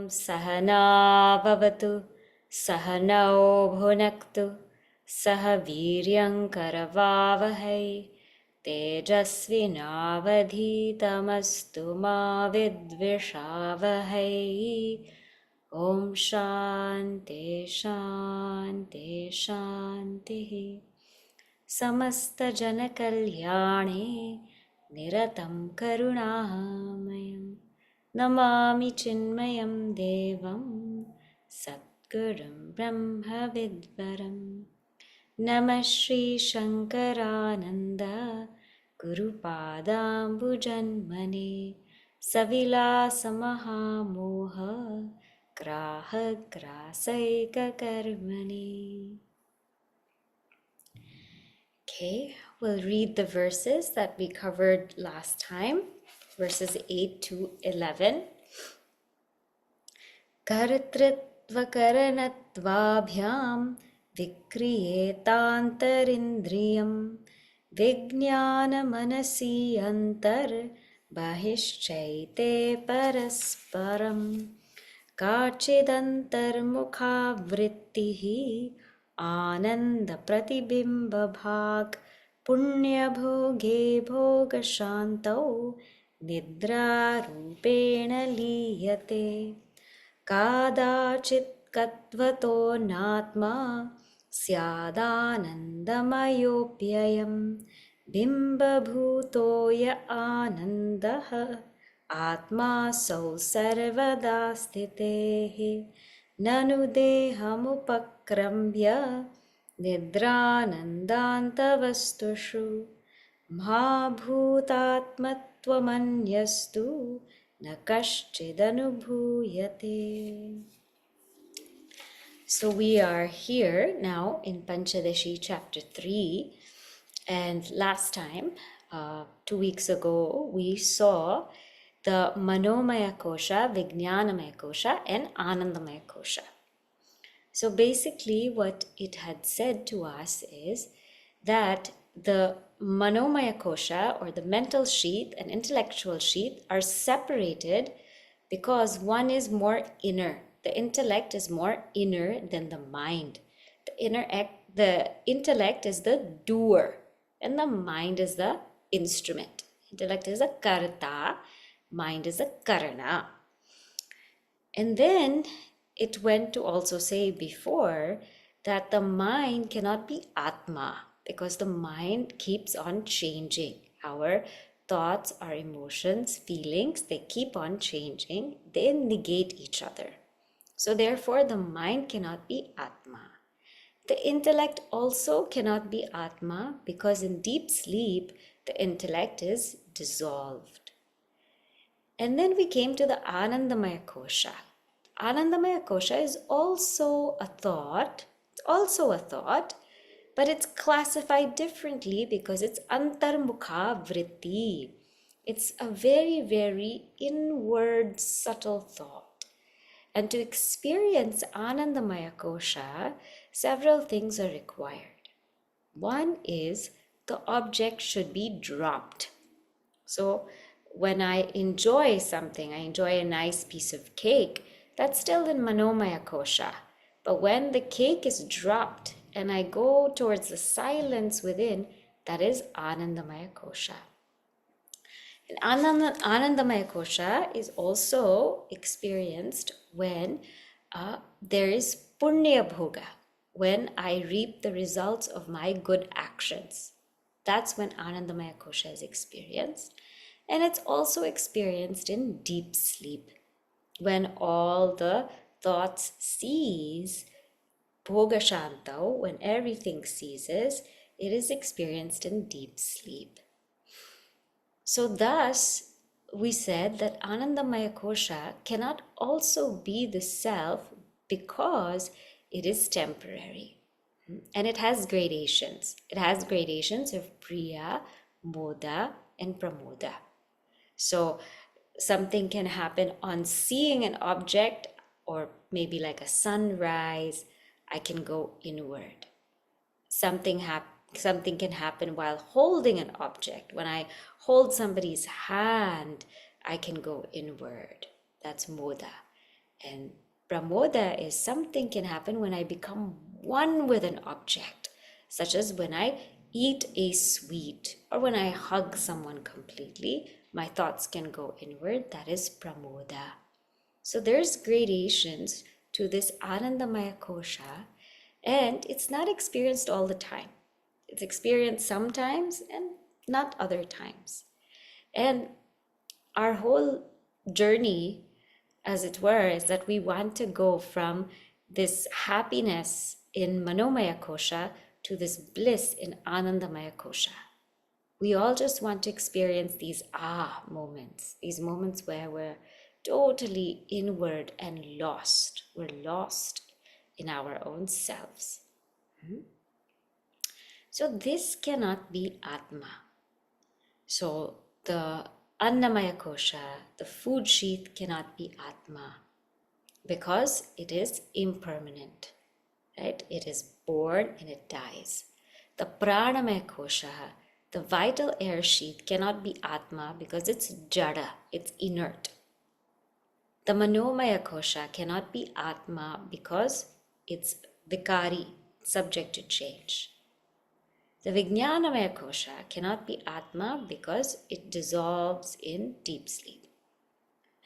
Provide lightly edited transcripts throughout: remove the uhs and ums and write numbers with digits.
Sahana Bhavatu Sahanau Bhunaktu Saha Viryam Karavavahai Tejasvinavadhitamastu ma vidvishavahai. Om Shanti Shanti Shanti. Samasta Jana Kalyane Niratam Karunamayam Namami Chinmayam Devam Satgurum Brahma Vidvaram. Namah Shri Shankarananda Guru Padambujanmane Savilasa Mahamoha Graha Grasaika Karmani. Okay, we'll read the verses that we covered last time, verses 8 to 11. Kartritva karanatvabhyam vikriyetantarindriyam vijnana manasi antar bahishchaite parasparam kachidantar mukha vrittihi Ananda pratibimba bhag punya bhoge bhoga shantau nidra rupena liyate kadachit katvato natma syadanandamayopyayam bimba bhutoya anandaha atma sau sarvadastitehe nanu dehamupakramya nidranandantavastushu bhutatmatvamanyastu na kaschidανubhuyate. So we are here now in Panchadashi chapter 3, and last time, 2 weeks ago, we saw the Manomaya-kośa, Vijñānamaya-kośa, and ānandamaya-kośa. So basically what it had said to us is that the Manomaya-kośa, or the mental sheath and intellectual sheath, are separated because one is more inner. The intellect is more inner than the mind. The intellect is the doer and the mind is the instrument. Intellect is a karta, mind is a karana. And then it went to also say before that the mind cannot be atma because the mind keeps on changing. Our thoughts, our emotions, feelings, they keep on changing. They negate each other. So therefore the mind cannot be atma. The intellect also cannot be atma because in deep sleep the intellect is dissolved. And then we came to the ānandamaya-kośa. Ānandamaya-kośa is also a thought, but it's classified differently because it's antarmukha vritti. It's a very, very inward, subtle thought. And to experience ānandamaya-kośa, several things are required. One is the object should be dropped. So when I enjoy something, I enjoy a nice piece of cake, that's still in Manomaya-kośa. But when the cake is dropped and I go towards the silence within, that is ānandamaya-kośa. And ānandamaya-kośa is also experienced when there is punya-bhoga, when I reap the results of my good actions. That's when ānandamaya-kośa is experienced. And it's also experienced in deep sleep, when all the thoughts cease, bhoga shantau, when everything ceases, it is experienced in deep sleep. So thus, we said that ānandamaya-kośa cannot also be the self because it is temporary. And it has gradations. It has gradations of priya, moda, and pramoda. So something can happen on seeing an object, or maybe like a sunrise, I can go inward. Something can happen while holding an object. When I hold somebody's hand, I can go inward. That's moda. And pramoda is something can happen when I become one with an object, such as when I eat a sweet or when I hug someone completely, my thoughts can go inward. That is pramoda. So there's gradations to this ānandamaya-kośa, and it's not experienced all the time. It's experienced sometimes and not other times. And our whole journey, as it were, is that we want to go from this happiness in manomaya-kośa to this bliss in ānandamaya-kośa. We all just want to experience these moments, these moments where we're totally inward and lost. We're lost in our own selves. So this cannot be Atma. So the annamaya-kośa, the food sheath, cannot be Atma because it is impermanent, right? It is born and it dies. The pranamaya-kośa, the vital air sheath, cannot be Atma because it's jada, it's inert. The manomaya-kośa cannot be Atma because it's vikari, subject to change. The vijnanamaya-kośa cannot be Atma because it dissolves in deep sleep.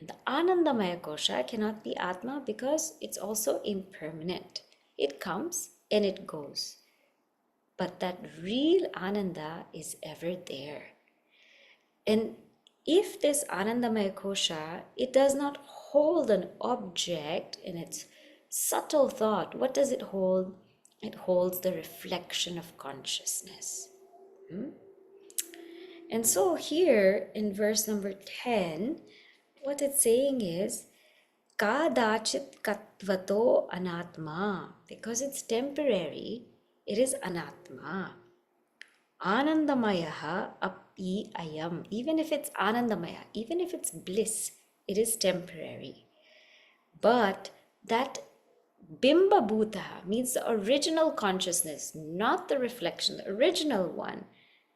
And the ānandamaya-kośa cannot be Atma because it's also impermanent. It comes and it goes. But that real Ananda is ever there. And if this ānandamaya-kośa, it does not hold an object in its subtle thought, what does it hold? It holds the reflection of consciousness. And so here in verse number 10, what it's saying is, kadachit katvato anatma. Because it's temporary, it is anatma. Ānandamaya api ayam. Even if it's ānandamaya, even if it's bliss, it is temporary. But that Bimba Bhuta means the original consciousness, not the reflection, the original one.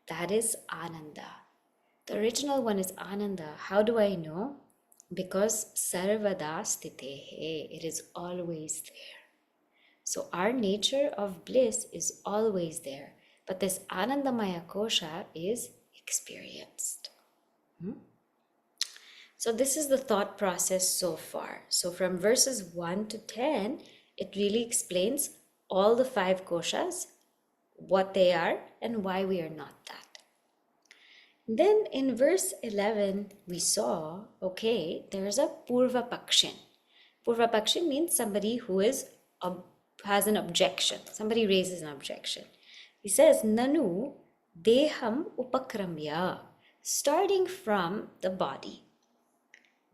That is Ananda. The original one is Ananda. How do I know? Because Sarvada Stitehe, it is always there. So our nature of bliss is always there. But this ānandamaya-kośa is experienced. So this is the thought process so far. So from verses 1 to 10, it really explains all the 5 koshas, what they are, and why we are not that. Then in verse 11, we saw, okay, there's a purva-pakṣin. Purva-pakṣin means somebody who has an objection. Somebody raises an objection. He says, Nanu deham upakramya, starting from the body.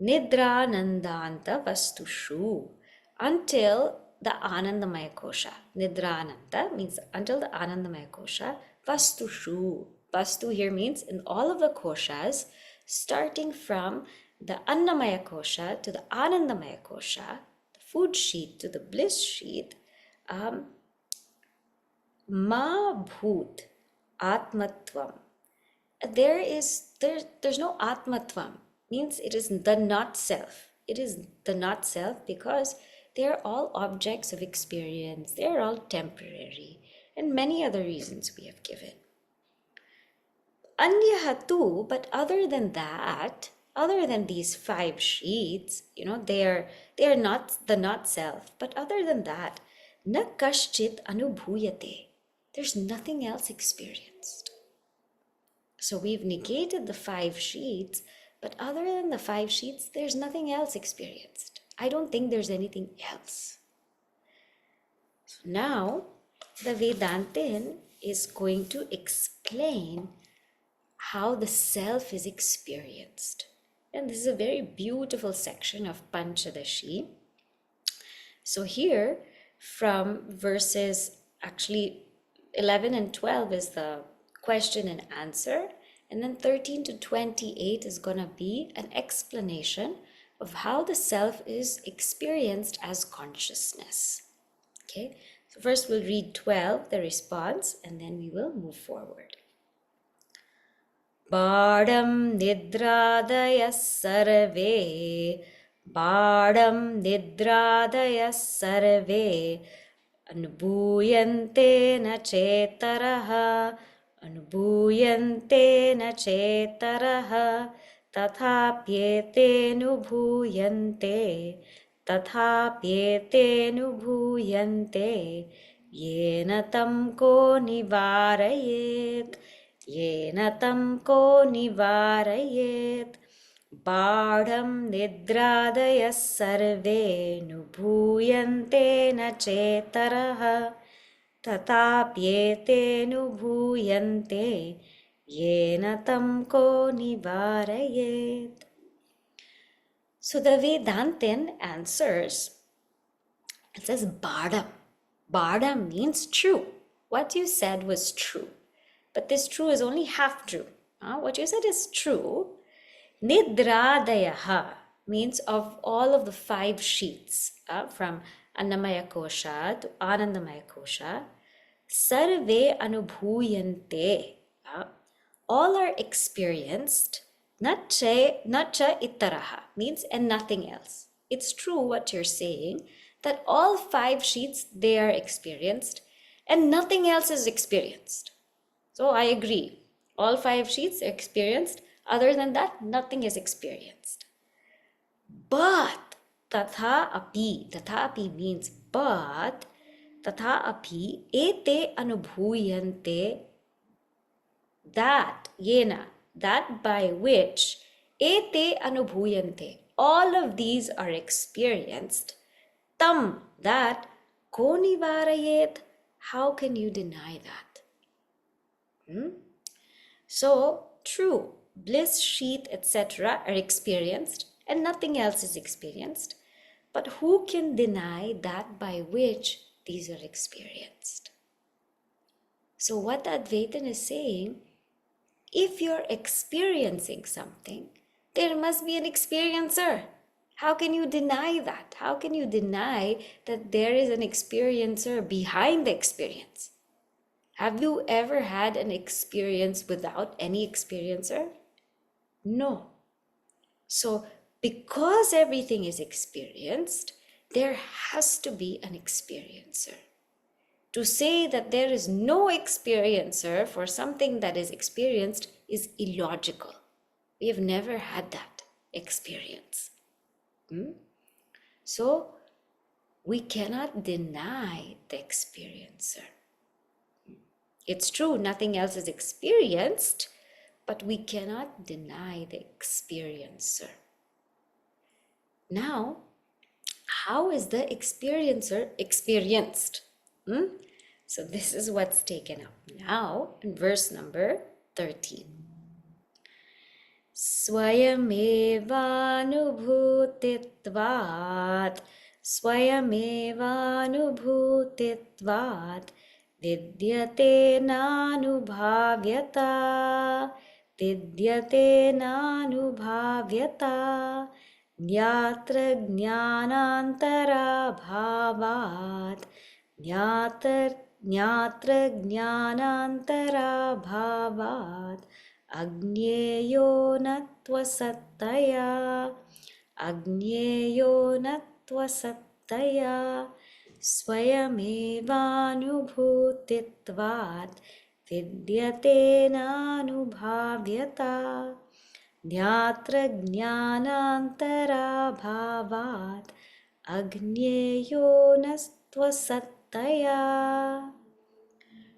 Nidranandanta vastushu, until the ānandamaya-kośa. Nidrananta means until the ānandamaya-kośa. Vastushu. Vastu here means in all of the koshas, starting from the annamaya-kośa to the ānandamaya-kośa, the food sheath to the bliss sheath, ma bhut atmatvam. There's no atmatvam. Means it is the not self. It is the not self because they are all objects of experience. They are all temporary, and many other reasons we have given. Anyahatu, but other than that, other than these 5 sheaths, they are not the not self. But other than that, na kaschit anubhuyate. There's nothing else experienced. So we've negated the 5 sheaths, but other than the 5 sheaths, there's nothing else experienced. I don't think there's anything else. So now, the Vedantin is going to explain how the self is experienced. And this is a very beautiful section of Panchadashi. So here, from verses, 11 and 12 is the question and answer. And then 13 to 28 is going to be an explanation of how the self is experienced as consciousness. Okay, so first we'll read 12, the response, and then we will move forward. Bādam nidrādaya sarve Bādam nidrādaya sarve anubhūyante na cetaraha anubhūyante na cetaraha tathāpyete nubhūyante tathāpyete nubhūyante yena tam ko nivarayet yena tam ko nivarayet Bādam nidrādaya sarve nubhūyante na cetaraha tathāpyete nubhūyante yena tam ko nivarayet. So the Vedantin answers, it says Bādam. Bādam means true. What you said was true. But this true is only half true. What you said is true. Nidrādayaha means of all of the 5 sheaths, from annamaya-kośa to ānandamaya-kośa, sarve anubhūyante, all are experienced, natcha itaraha, means and nothing else. It's true what you're saying, that all 5 sheaths, they are experienced and nothing else is experienced. So I agree, all 5 sheaths are experienced. Other than that, nothing is experienced. But tatha api means but, tatha api ete anubhūyante, that, yena, that by which, ete anubhūyante, all of these are experienced, tam, that, ko nivarayet, how can you deny that? So, true, bliss, sheath, etc. are experienced and nothing else is experienced. But who can deny that by which these are experienced? So what Advaitin is saying, if you're experiencing something, there must be an experiencer. How can you deny that? How can you deny that there is an experiencer behind the experience? Have you ever had an experience without any experiencer? No. So, because everything is experienced, there has to be an experiencer. To say that there is no experiencer for something that is experienced is illogical. We have never had that experience. So, we cannot deny the experiencer. It's true, nothing else is experienced, but we cannot deny the experiencer. Now, how is the experiencer experienced? So this is what's taken up now in verse number 13. Swayamevanubhutitvat Swayamevanubhutitvat Vidyate nanubhavyata Vidyate nanubhavyata Nyatra jnanantara bhavat Nyatra jnanantara bhavat Agneyo natva sattaya Agneyo natva sattaya Swayamevanubhutitvat Vidyate nanubhavyata Nyatra jnanantara bhavat Agneyo natva sattaya.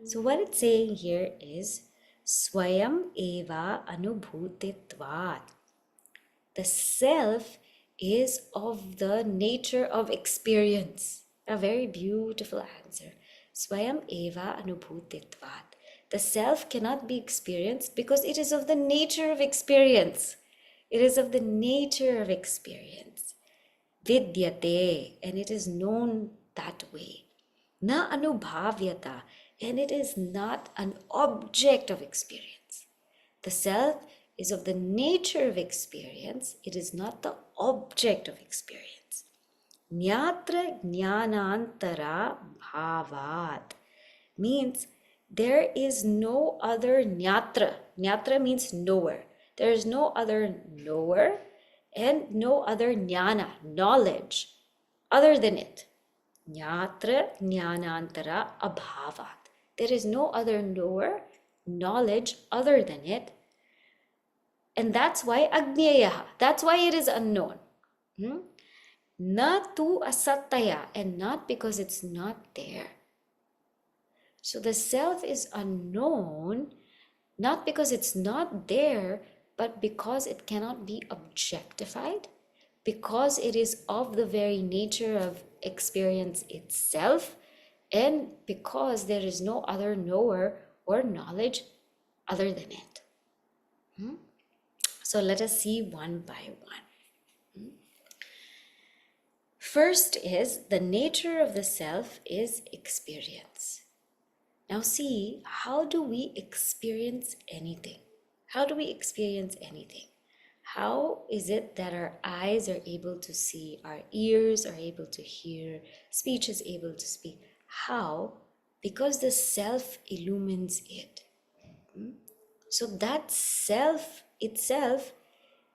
So what it's saying here is Swayam eva anubhutitvat. The self is of the nature of experience. A very beautiful answer. Swayam eva anubhutitvat. The self cannot be experienced because it is of the nature of experience. It is of the nature of experience. Vidyate, and it is known that way. Na anubhavyata, and it is not an object of experience. The self is of the nature of experience. It is not the object of experience. Nyatra jnanantara bhavat means there is no other nyatra. Nyatra means knower. There is no other knower and no other jnana, knowledge, other than it. Jnatra jnanantara abhavat. There is no other knower, knowledge other than it. And that's why agneyaha, that's why it is unknown. Na tu asattaya, and not because it's not there. So the self is unknown, not because it's not there, but because it cannot be objectified, because it is of the very nature of experience itself, and because there is no other knower or knowledge other than it. So let us see one by one. First is the nature of the self is experience. Now see, how do we experience anything? How do we experience anything? How is it that our eyes are able to see, our ears are able to hear, speech is able to speak? How? Because the self illumines it. So that self itself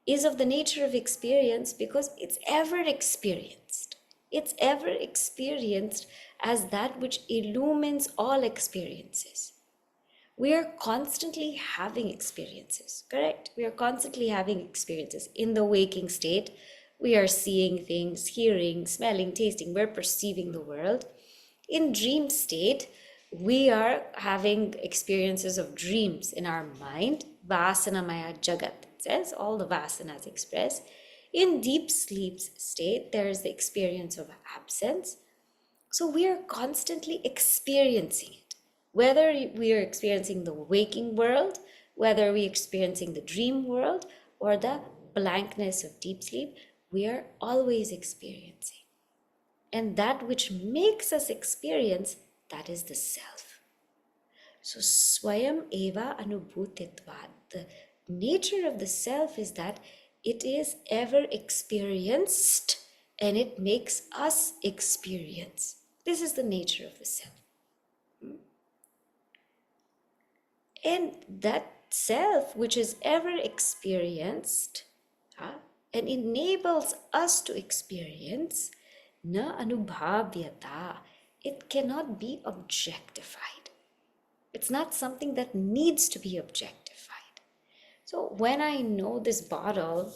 is of the nature of experience because it's ever experienced. It's ever experienced as that which illumines all experiences. We are constantly having experiences, correct? We are constantly having experiences. In the waking state, we are seeing things, hearing, smelling, tasting, we're perceiving the world. In dream state, we are having experiences of dreams in our mind. Vasanamaya jagat, it says, all the vasanas express. In deep sleep state, there is the experience of absence. So we are constantly experiencing it. Whether we are experiencing the waking world, whether we are experiencing the dream world, or the blankness of deep sleep, we are always experiencing. And that which makes us experience, that is the self. So swayam eva anubhutitvad. The nature of the self is that it is ever experienced and it makes us experience. This is the nature of the self. And that self which is ever experienced and enables us to experience, na anubhavyata, it cannot be objectified. It's not something that needs to be objectified. So when I know this bottle,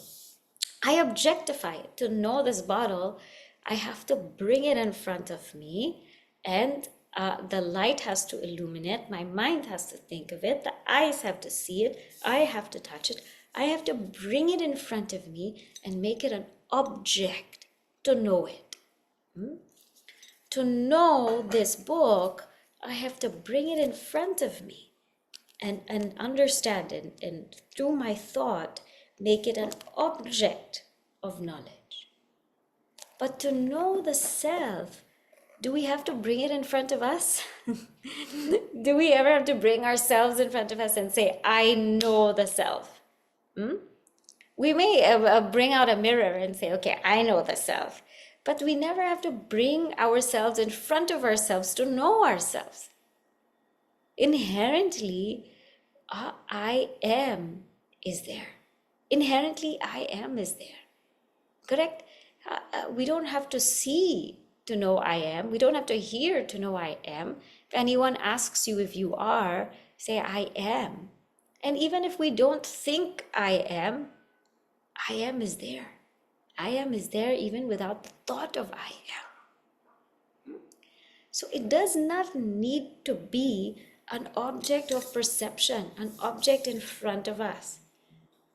I objectify it. To know this bottle, I have to bring it in front of me, and the light has to illuminate, my mind has to think of it, the eyes have to see it, I have to touch it, I have to bring it in front of me and make it an object to know it. To know this book, I have to bring it in front of me and understand it, and through my thought, make it an object of knowledge. But to know the self, do we have to bring it in front of us? Do we ever have to bring ourselves in front of us and say, I know the self? We may bring out a mirror and say, okay, I know the self. But we never have to bring ourselves in front of ourselves to know ourselves. Inherently, I am is there. Inherently, I am is there. Correct? We don't have to see to know I am. We don't have to hear to know I am. If anyone asks you if you are, say I am. And even if we don't think I am is there. I am is there even without the thought of I am. So it does not need to be an object of perception, an object in front of us,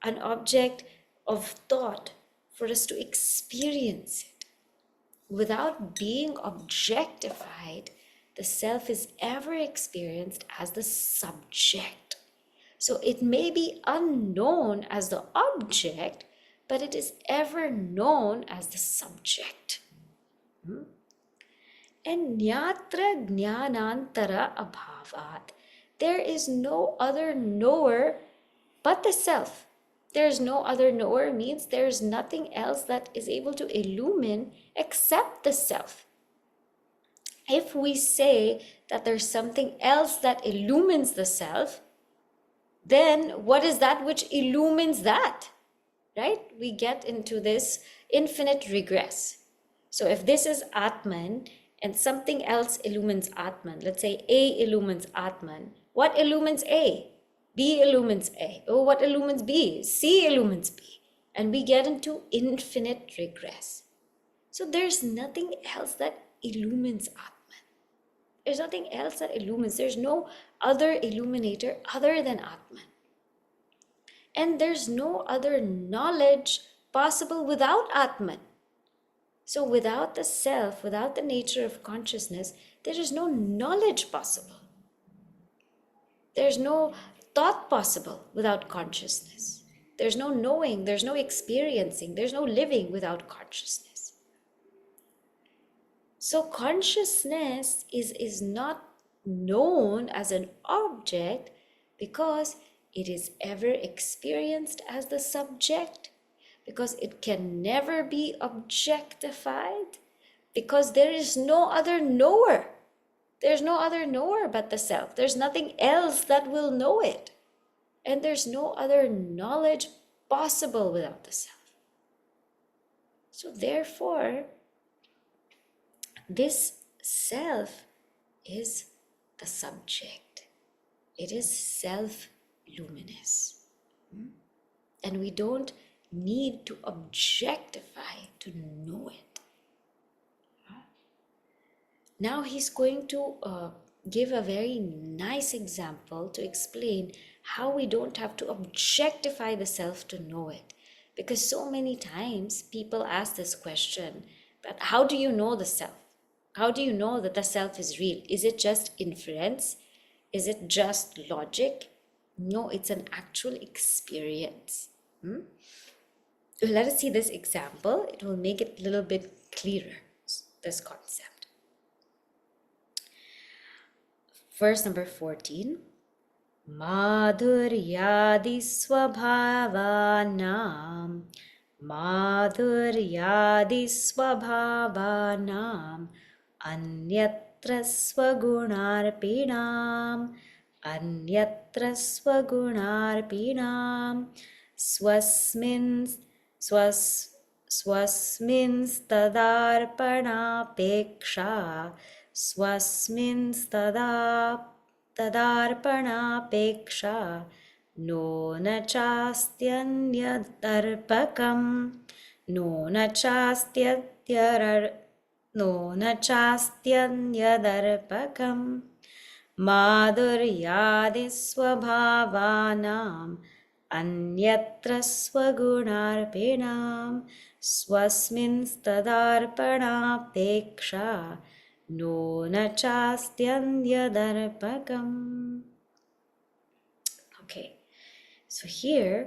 an object of thought for us to experience it. Without being objectified, the self is ever experienced as the subject. So it may be unknown as the object, but it is ever known as the subject. And jnatra jnanantara abhavat. There is no other knower but the self. There is no other knower means there is nothing else that is able to illumine except the self. If we say that there's something else that illumines the self, then what is that which illumines that? right? We get into this infinite regress. So if this is Atman and something else illumines Atman, let's say A illumines Atman, what illumines A? B illumines A. Oh, what illumines B? C illumines B. And we get into infinite regress. So there's nothing else that illumines Atman. There's nothing else that illumines. There's no other illuminator other than Atman. And there's no other knowledge possible without Atman. So without the self, without the nature of consciousness, there is no knowledge possible. There's no thought possible without consciousness. There's no knowing, there's no experiencing, there's no living without consciousness. So consciousness is not known as an object because it is ever experienced as the subject, because it can never be objectified, because there is no other knower. There's no other knower but the self. There's nothing else that will know it. And there's no other knowledge possible without the self. So therefore, this self is the subject. It is self-luminous. And we don't need to objectify to know it. Now he's going to give a very nice example to explain how we don't have to objectify the self to know it. Because so many times people ask this question, but how do you know the self? How do you know that the self is real? Is it just inference? Is it just logic? No, it's an actual experience. Let us see this example. It will make it a little bit clearer, this concept. Verse number 14. Madhuryadi swabhavanam anyatra swagunarpinam tadarpanapeksha no na chastyanyadarpakam madhuryadi swabhavanam anyatra swagunarpinam swasminstadarpanapeksha no na chastyanyadarpakam. Okay, so here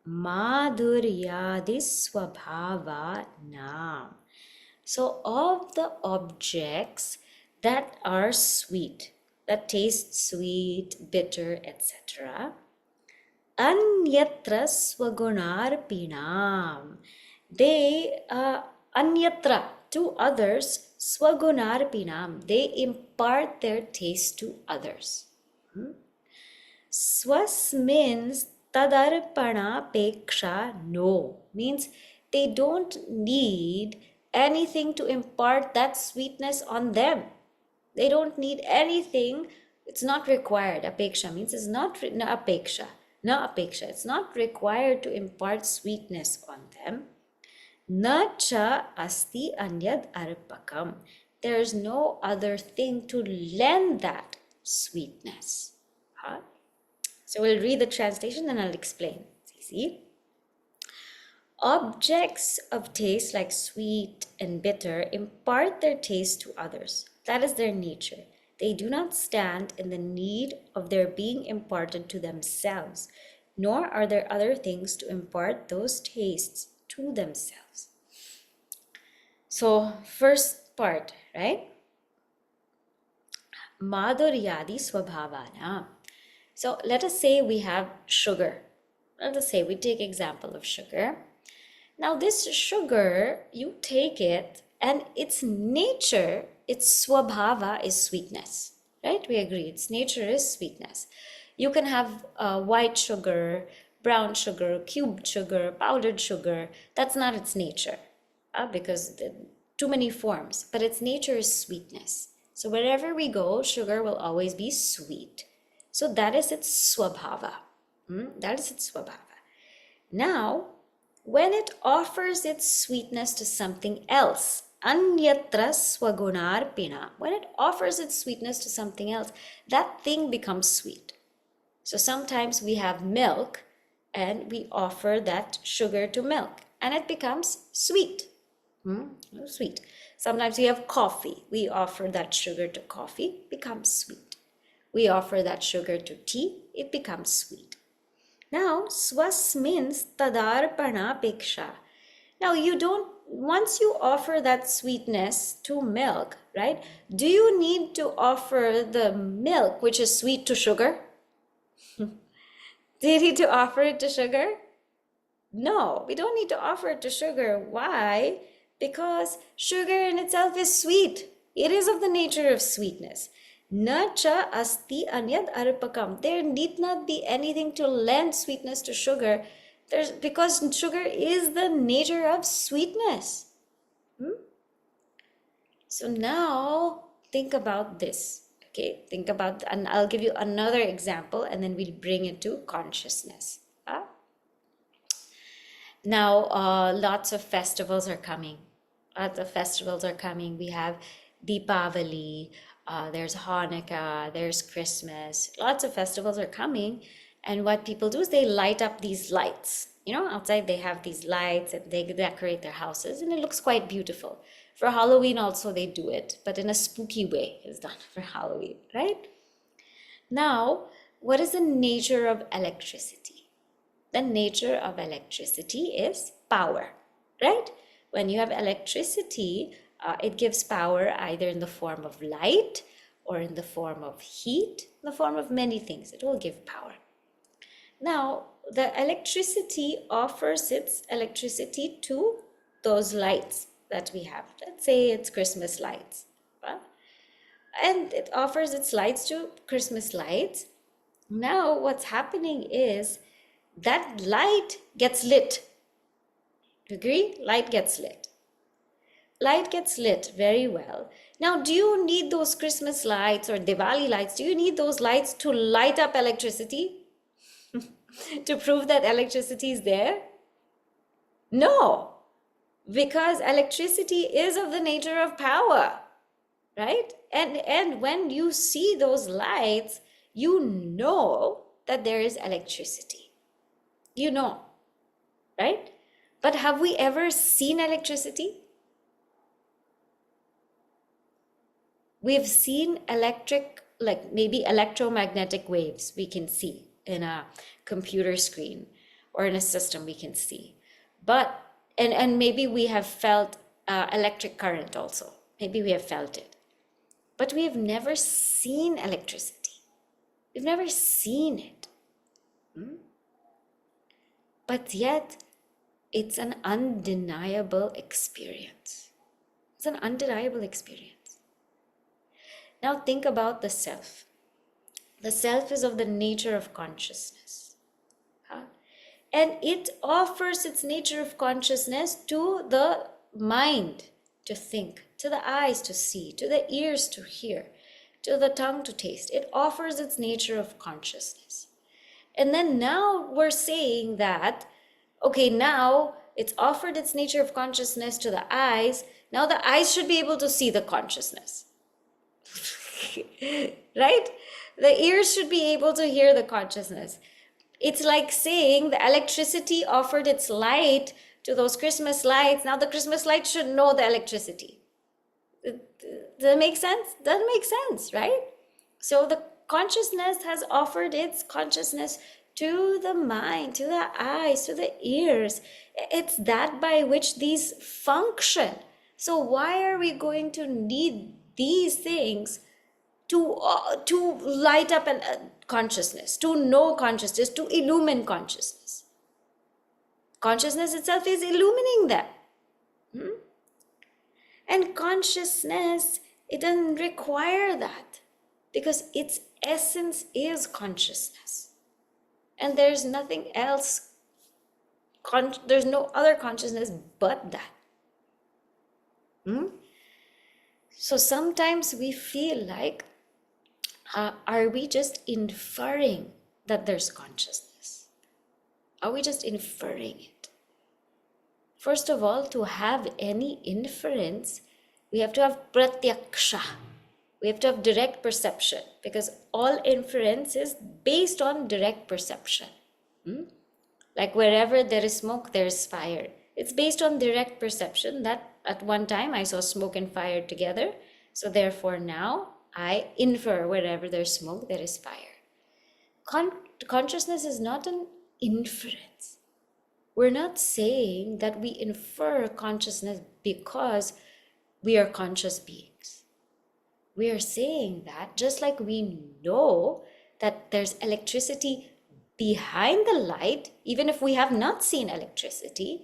madhuryadi swabhavanam. So of the objects that are sweet, that taste sweet, bitter, etc., anyatra swagunarpinam, they anyatra, to others, swagunarpinam, they impart their taste to others. Swasmins tadarpanapeksha no, means they don't need anything to impart that sweetness on them. They don't need anything. It's not required. Apeksha means it's not apeksha. Na apeksha. It's not required to impart sweetness on them. Na cha asti anyad arpakam. There is no other thing to lend that sweetness. So we'll read the translation and I'll explain. See? Objects of taste like sweet and bitter impart their taste to others. That is their nature. They do not stand in the need of their being imparted to themselves, nor are there other things to impart those tastes to themselves. So, first part, right? Madhuryadi swabhavana. So, let us say we have sugar. Let us say we take example of sugar. Now, this sugar, you take it and its nature, its swabhava is sweetness, right? We agree, its nature is sweetness. You can have white sugar, brown sugar, cubed sugar, powdered sugar. That's not its nature, because too many forms, but its nature is sweetness. So wherever we go, sugar will always be sweet. So that is its swabhava. That is its swabhava. Now, when it offers its sweetness to something else, anyatra swagunarpina, when it offers its sweetness to something else, that thing becomes sweet. So sometimes we have milk and we offer that sugar to milk and it becomes sweet. Sweet. Sometimes we have coffee. We offer that sugar to coffee, becomes sweet. We offer that sugar to tea, it becomes sweet. Now, swasmins tadarpana-paksha. Now, once you offer that sweetness to milk, right? Do you need to offer the milk, which is sweet, to sugar? Do you need to offer it to sugar? No, we don't need to offer it to sugar. Why? Because sugar in itself is sweet. It is of the nature of sweetness. Na cha asti anyad arpakam. There need not be anything to lend sweetness to sugar. Because sugar is the nature of sweetness. So now think about this. Okay, think about, and I'll give you another example and then we'll bring it to consciousness. Now, lots of festivals are coming. We have Deepavali, there's Hanukkah, there's Christmas. Lots of festivals are coming. And what people do is they light up these lights. Outside they have these lights and they decorate their houses and it looks quite beautiful. For Halloween also they do it, but in a spooky way it's done for Halloween, right? Now, what is the nature of electricity? The nature of electricity is power, right? When you have electricity, it gives power either in the form of light or in the form of heat, in the form of many things. It will give power. Now, the electricity offers its electricity to those lights that we have. Let's say it's Christmas lights. And it offers its lights to Christmas lights. Now, what's happening is that light gets lit. Agree? Light gets lit. Light gets lit very well. Now, do you need those Christmas lights or Diwali lights? Do you need those lights to light up electricity? To prove that electricity is there? No, because electricity is of the nature of power, right? And when you see those lights, you know that there is electricity. You know, right? But have we ever seen electricity? We've seen electric, like maybe electromagnetic waves we can see in a computer screen or in a system we can see. But, and maybe we have felt electric current also. Maybe we have felt it. But we have never seen electricity. We've never seen it. But yet, it's an undeniable experience. It's an undeniable experience. Now think about the self. The self is of the nature of consciousness. And it offers its nature of consciousness to the mind to think, to the eyes to see, to the ears to hear, to the tongue to taste. It offers its nature of consciousness. And then now we're saying that, okay, now it's offered its nature of consciousness to the eyes. Now the eyes should be able to see the consciousness. Right? The ears should be able to hear the consciousness. It's like saying the electricity offered its light to those Christmas lights. Now the Christmas lights should know the electricity. Does that make sense? Doesn't make sense, right? So the consciousness has offered its consciousness to the mind, to the eyes, to the ears. It's that by which these function. So why are we going to need these things to light up consciousness, to know consciousness, to illumine consciousness? Consciousness itself is illumining that. And consciousness, it doesn't require that because its essence is consciousness. And there's nothing else, there's no other consciousness but that. So sometimes we feel like, are we just inferring that there's consciousness? Are we just inferring it? First of all, to have any inference, we have to have pratyaksha. We have to have direct perception, because all inference is based on direct perception. Like wherever there is smoke, there is fire. It's based on direct perception that at one time I saw smoke and fire together. So therefore now I infer wherever there's smoke, there is fire. Consciousness is not an inference. We're not saying that we infer consciousness because we are conscious beings. We are saying that just like we know that there's electricity behind the light, even if we have not seen electricity,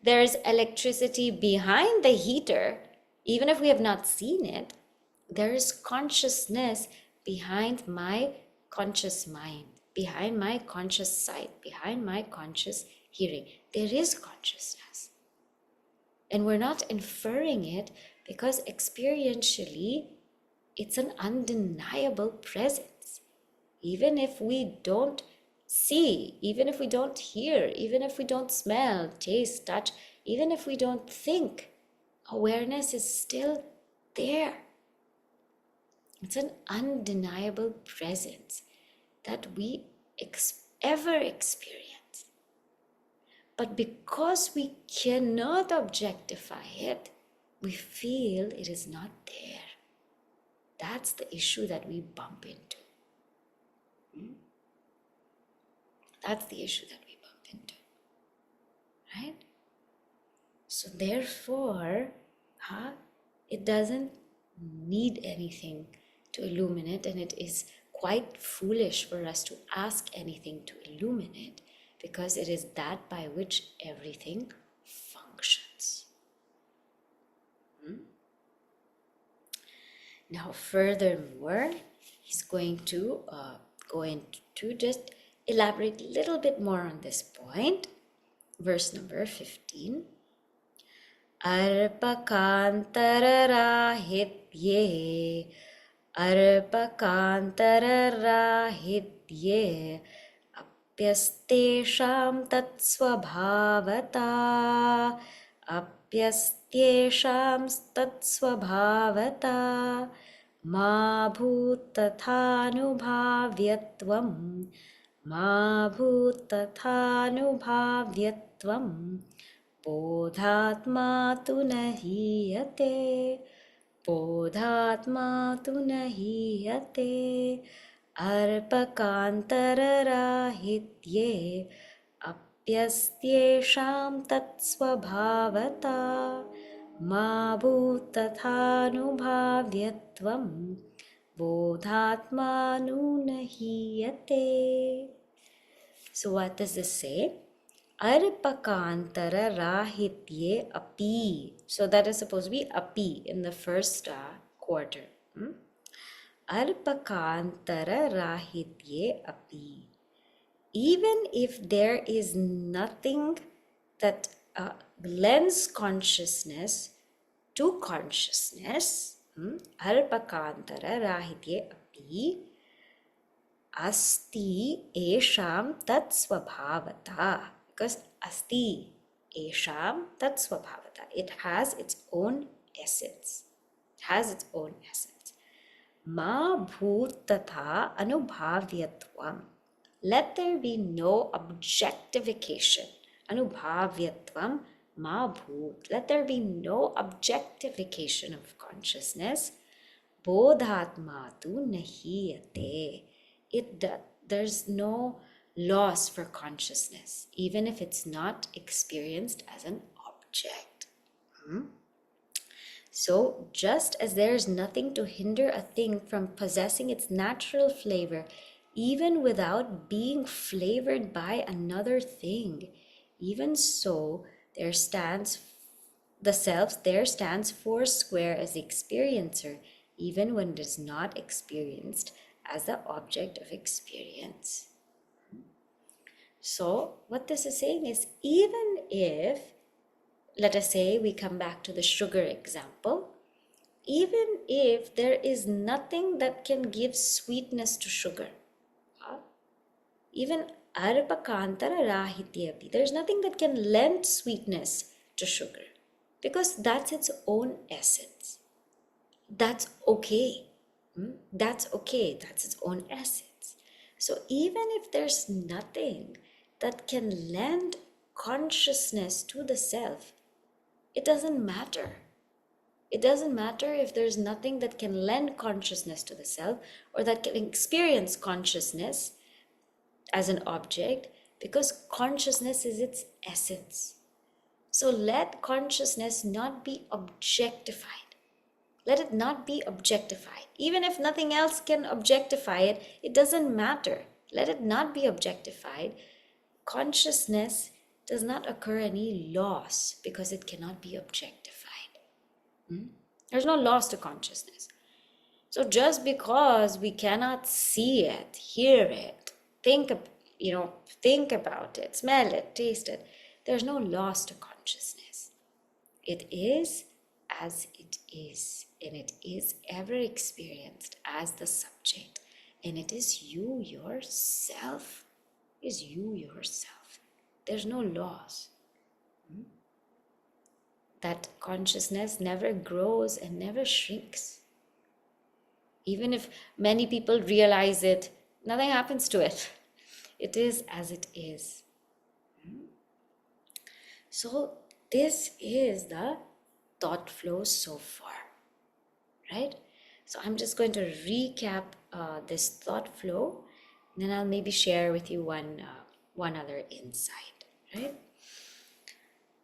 there's electricity behind the heater, even if we have not seen it, there is consciousness behind my conscious mind, behind my conscious sight, behind my conscious hearing. There is consciousness. And we're not inferring it because experientially, it's an undeniable presence. Even if we don't see, even if we don't hear, even if we don't smell, taste, touch, even if we don't think, awareness is still there. It's an undeniable presence that we ever experience. But because we cannot objectify it, we feel it is not there. That's the issue that we bump into. That's the issue that we bump into, right? So therefore, it doesn't need anything to illuminate, and it is quite foolish for us to ask anything to illuminate, because it is that by which everything functions. Now furthermore, he's going to just elaborate a little bit more on this point. Verse number 15. Arpakantararahitye apyastesham tatsvabhavata ma bhutathanubhavyatvam bodhatma tu nahiyate arpakantararahitye apyastyesham tatsvabhavata ma bhutathanubhavyatvam bodhatmanu nahiyate. So what does this say? Arpakantara rahitye api. So that is supposed to be api in the first quarter. Arpakantara rahitye api. Even if there is nothing that lends consciousness to consciousness, arpakantara rahitye api asti esham tat swabhavata. Because asti esham tat swabhavata, it has its own essence. Ma bhutatha anubhavyatvam. Let there be no objectification. Anubhavyatvam ma bhut. Let there be no objectification of consciousness. Bodhatma tu nahiyate. There's no loss for consciousness, even if it's not experienced as an object. So just as there's nothing to hinder a thing from possessing its natural flavor, even without being flavored by another thing, even so the self there stands foursquare as the experiencer, even when it is not experienced as the object of experience. So what this is saying is, even if, let us say we come back to the sugar example, even if there is nothing that can give sweetness to sugar, even arpakantara rahityapi, there's nothing that can lend sweetness to sugar, because that's its own essence. That's okay. That's okay. That's its own essence. So even if there's nothing that can lend consciousness to the self, it doesn't matter. It doesn't matter if there's nothing that can lend consciousness to the self or that can experience consciousness as an object, because consciousness is its essence. So let consciousness not be objectified. Let it not be objectified. Even if nothing else can objectify it, it doesn't matter. Let it not be objectified. Consciousness does not occur any loss because it cannot be objectified. There's no loss to consciousness. So just because we cannot see it, hear it, think about it, smell it, taste it, there's no loss to consciousness. It is as it is, and it is ever experienced as the subject, and it is you yourself. Is you yourself. There's no loss. That consciousness never grows and never shrinks. Even if many people realize it, nothing happens to it. It is as it is. So this is the thought flow so far, right? So I'm just going to recap this thought flow, and then I'll maybe share with you one other insight, right?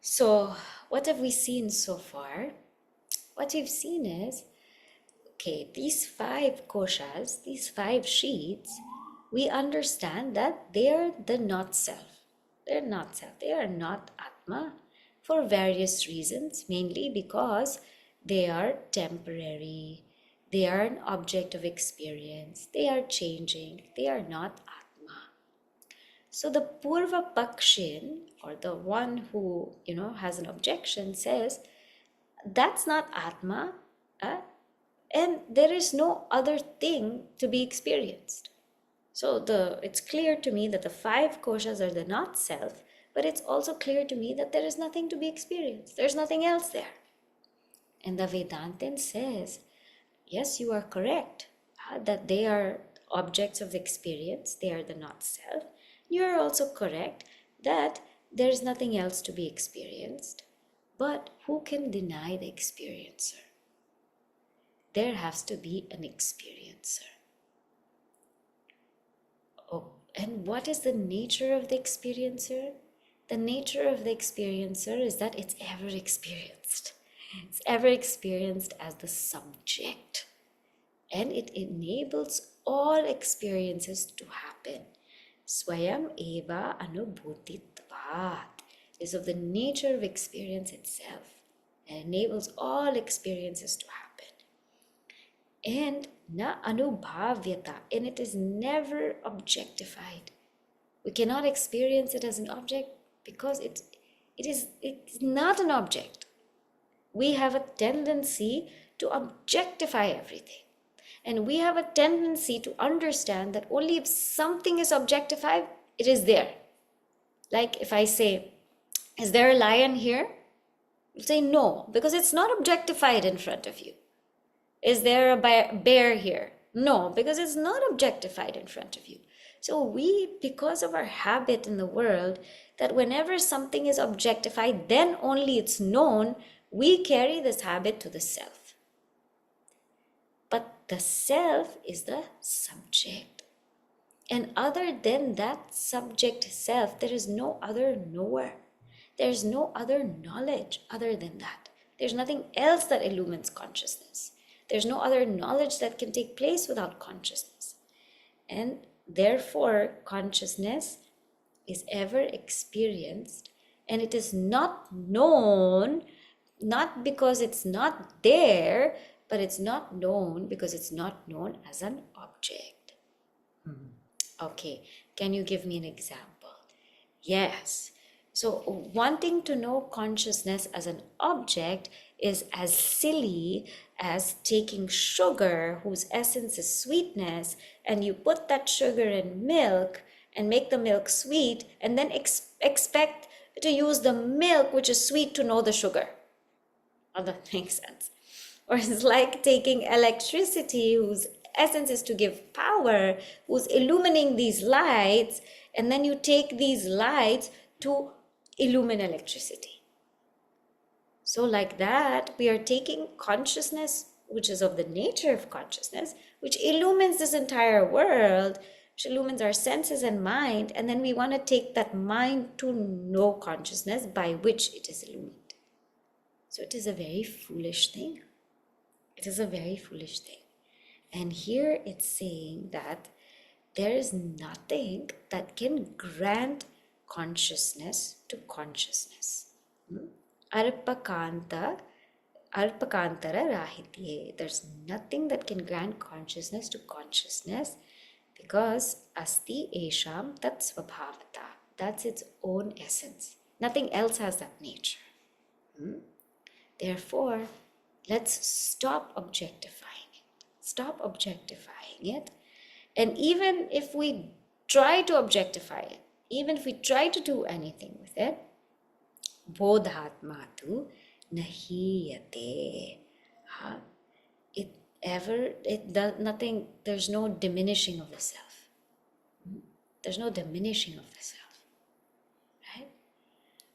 So what have we seen so far? What we've seen is, okay, these 5 koshas, these 5 sheaths, we understand that they are the not self. They're not self. They are not Atma for various reasons, mainly because they are temporary. They are an object of experience. They are changing. They are not Atma. So the purva-pakṣin, or the one who has an objection, says that's not Atma, and there is no other thing to be experienced. So it's clear to me that the 5 koshas are the not self, but it's also clear to me that there is nothing to be experienced. There's nothing else there. And the Vedantin says, yes, you are correct, that they are objects of experience. They are the not self. You are also correct that there is nothing else to be experienced. But who can deny the experiencer? There has to be an experiencer. Oh, and what is the nature of the experiencer? The nature of the experiencer is that it's ever experienced. It's ever experienced as the subject. And it enables all experiences to happen. Swayam eva anubhutitvat is of the nature of experience itself, and enables all experiences to happen. And na anubhavyata, and it is never objectified. We cannot experience it as an object because it's not an object. We have a tendency to objectify everything. And we have a tendency to understand that only if something is objectified, it is there. Like if I say, is there a lion here? You say no, because it's not objectified in front of you. Is there a bear here? No, because it's not objectified in front of you. So we, because of our habit in the world, that whenever something is objectified, then only it's known, we carry this habit to the self. But the self is the subject. And other than that subject self, there is no other knower. There's no other knowledge other than that. There's nothing else that illumines consciousness. There's no other knowledge that can take place without consciousness. And therefore, consciousness is ever experienced, and it is not known, not because it's not there, but it's not known because it's not known as an object. Okay, can you give me an example? Yes. So wanting to know consciousness as an object is as silly as taking sugar whose essence is sweetness, and you put that sugar in milk and make the milk sweet, and then expect to use the milk which is sweet to know the sugar. Oh, that makes sense. Or it's like taking electricity whose essence is to give power, who's illumining these lights, and then you take these lights to illumine electricity. So like that, we are taking consciousness, which is of the nature of consciousness, which illumines this entire world, which illumines our senses and mind, and then we want to take that mind to know consciousness by which it is illumined. So it is a very foolish thing. It is a very foolish thing. And here it's saying that there is nothing that can grant consciousness to consciousness. Arpakantara rahitye. There's nothing that can grant consciousness to consciousness because asti esham tat svabhavata. That's its own essence. Nothing else has that nature. Therefore, let's stop objectifying it. Stop objectifying it. And even if we try to objectify it, even if we try to do anything with it, bodhatmatu nahiyate. It does nothing, there's no diminishing of the self. There's no diminishing of the self. Right?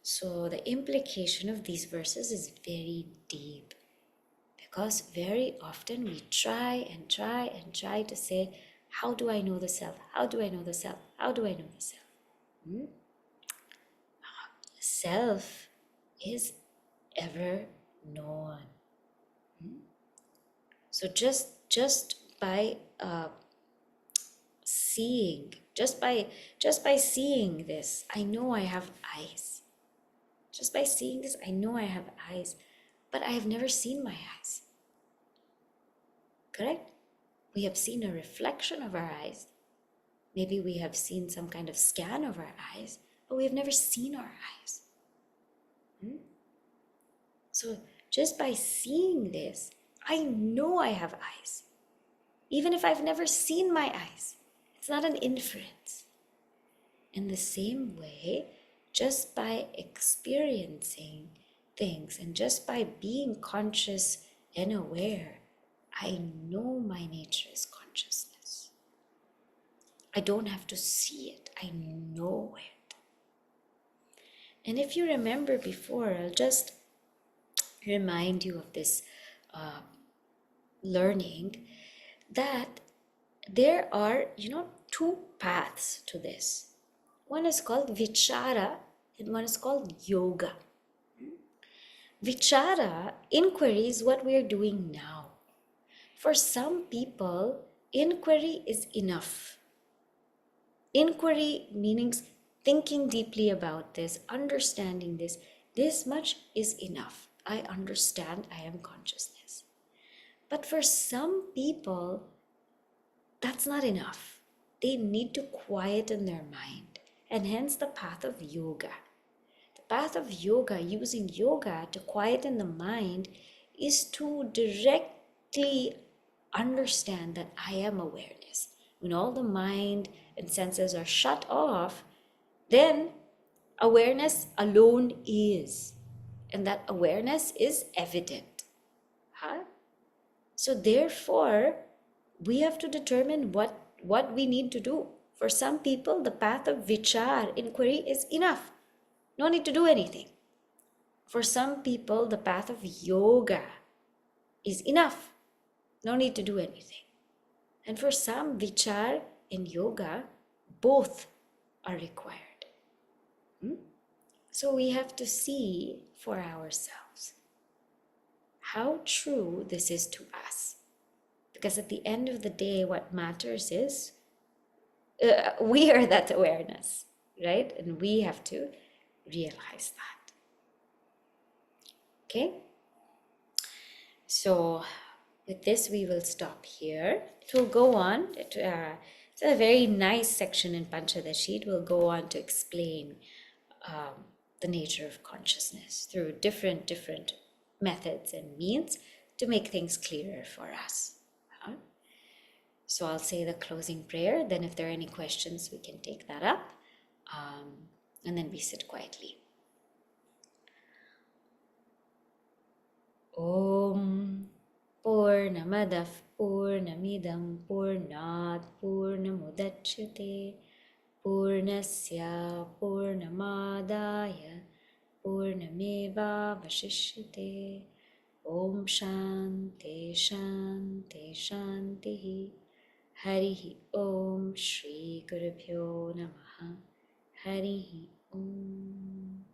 So the implication of these verses is very deep. Because very often we try to say, how do I know the self? How do I know the self? How do I know the self? Self is ever known. So just by seeing, just by seeing this, I know I have eyes. Just by seeing this, I know I have eyes, but I have never seen my eyes. Correct? We have seen a reflection of our eyes. Maybe we have seen some kind of scan of our eyes, but we have never seen our eyes. So just by seeing this, I know I have eyes. Even if I've never seen my eyes, it's not an inference. In the same way, just by experiencing things and just by being conscious and aware, I know my nature is consciousness. I don't have to see it. I know it. And if you remember before, I'll just remind you of this learning that there are, two paths to this. One is called vichara and one is called yoga. Vichara, inquiry, is what we are doing now. For some people, inquiry is enough. Inquiry means thinking deeply about this, understanding this. This much is enough. I understand I am consciousness. But for some people, that's not enough. They need to quieten their mind. And hence the path of yoga. The path of yoga, using yoga to quieten the mind, is to directly understand that I am awareness. When all the mind and senses are shut off, then awareness alone is. And that awareness is evident. So therefore, we have to determine what we need to do. For some people, the path of vichar, inquiry, is enough. No need to do anything. For some people, the path of yoga is enough. No need to do anything. And for some, vichar and yoga, both are required. So we have to see for ourselves how true this is to us. Because at the end of the day, what matters is we are that awareness, right? And we have to realize that. Okay? So with this, we will stop here. It will go on. It's a very nice section in Panchadashi. It will go on to explain the nature of consciousness through different methods and means to make things clearer for us. So I'll say the closing prayer. Then if there are any questions, we can take that up. And then we sit quietly. Om Purnamadav Purnamidam Purnat Purnamudachyate Purnasya Purnamadaya Purnameva Vashishyate. Om Shanti Shanti Shanti. Harihi Om Shri Gurubhyo Namaha. Harihi Om.